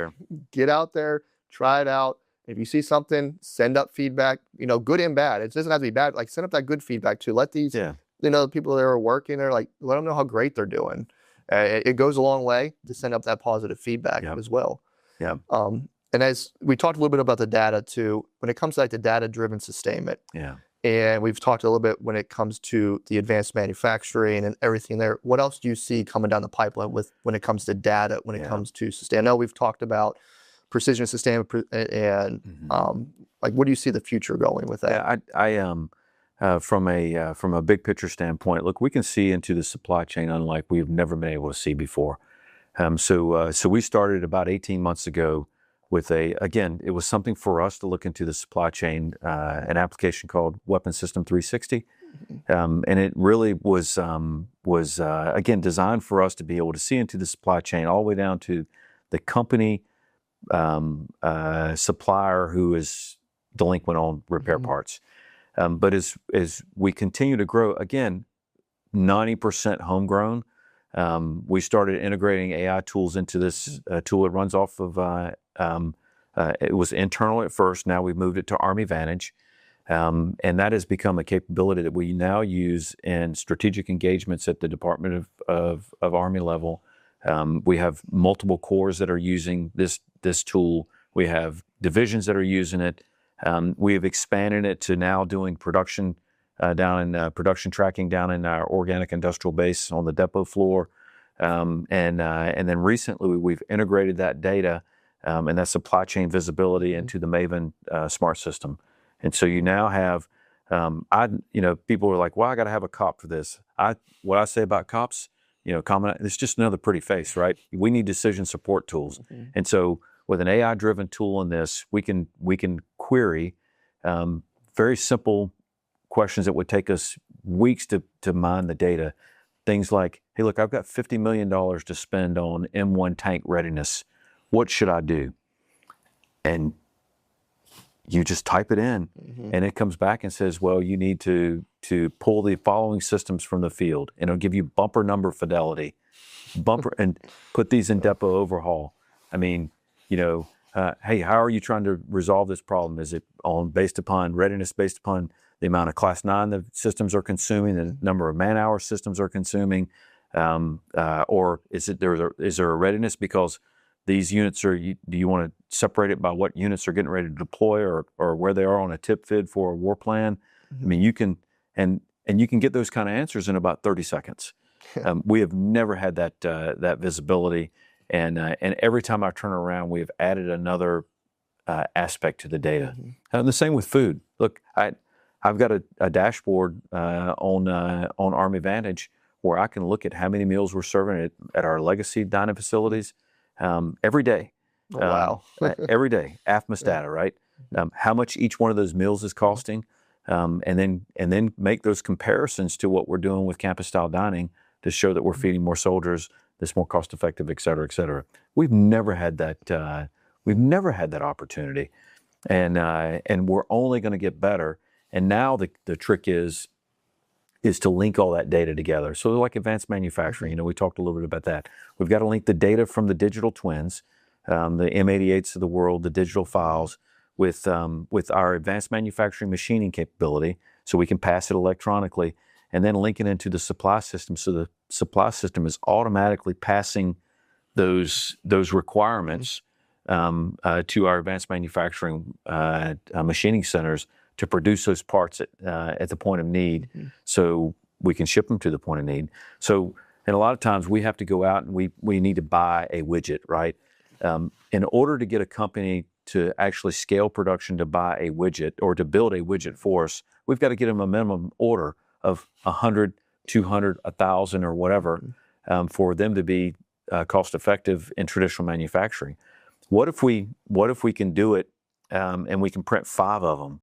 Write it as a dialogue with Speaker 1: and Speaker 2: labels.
Speaker 1: there.
Speaker 2: Get out there, try it out. If you see something, send up feedback, good and bad. It doesn't have to be bad. Like, send up that good feedback too. Let these, people that are working there, like, let them know how great they're doing. It goes a long way to send up that positive feedback as well.
Speaker 1: Yeah.
Speaker 2: And as we talked a little bit about the data too, when it comes to like the data-driven sustainment.
Speaker 1: Yeah.
Speaker 2: And we've talked a little bit when it comes to the advanced manufacturing and everything there. What else do you see coming down the pipeline when it comes to data, when it comes to sustain? I know we've talked about precision sustainment and like, what do you see the future going with that?
Speaker 1: Yeah, from a big picture standpoint, look, we can see into the supply chain unlike we've never been able to see before. So we started about 18 months ago with again, it was something for us to look into the supply chain, an application called Weapon System 360. And it really was again, designed for us to be able to see into the supply chain all the way down to the company supplier who is delinquent on repair parts. But as we continue to grow, again, 90% homegrown. We started integrating AI tools into this tool. It runs off of, it was internal at first. Now we've moved it to Army Vantage. And that has become a capability that we now use in strategic engagements at the Department of Army level. We have multiple corps that are using this tool. We have divisions that are using it. We have expanded it to now doing production down in production tracking down in our organic industrial base on the depot floor. And then recently we've integrated that data and that supply chain visibility into the Maven smart system. And so you now have, people are like, well, I got to have a cop for this. What I say about cops, it's just another pretty face, right? We need decision support tools. And so with an AI-driven tool in this, we can query very simple questions that would take us weeks to mine the data. Things like, hey, look, I've got $50 million to spend on M1 tank readiness. What should I do? And you just type it in, and it comes back and says, well, you need to pull the following systems from the field, and it'll give you bumper number fidelity, and put these in depot overhaul. I mean, hey, how are you trying to resolve this problem? Is it based upon readiness, based upon the amount of Class 9 the systems are consuming, the number of man-hour systems are consuming, or is there a readiness because these units do you want to separate it by what units are getting ready to deploy or where they are on a tip fid for a war plan? I mean, you can, and you can get those kind of answers in about 30 seconds. We have never had that visibility. And every time I turn around, we have added another aspect to the data. And the same with food. Look, I've got a dashboard on Army Vantage where I can look at how many meals we're serving at our legacy dining facilities every day.
Speaker 2: Oh, wow.
Speaker 1: Every day, AFMAS data, right? How much each one of those meals is costing, and then make those comparisons to what we're doing with campus-style dining to show that we're feeding more soldiers, that's more cost-effective, et cetera, et cetera. We've never had that. We've never had that opportunity, and we're only going to get better. And now the trick is to link all that data together. So like advanced manufacturing, we talked a little bit about that. We've got to link the data from the digital twins, the M88s of the world, the digital files, with our advanced manufacturing machining capability, so we can pass it electronically, and then link it into the supply system, so the supply system is automatically passing those requirements to our advanced manufacturing machining centers to produce those parts at the point of need, so we can ship them to the point of need. So, and a lot of times we have to go out and we need to buy a widget, right? In order to get a company to actually scale production to buy a widget or to build a widget for us, we've got to get them a minimum order of 100, 200, 1,000 or whatever for them to be cost effective in traditional manufacturing. What if we can do it and we can print 5 of them?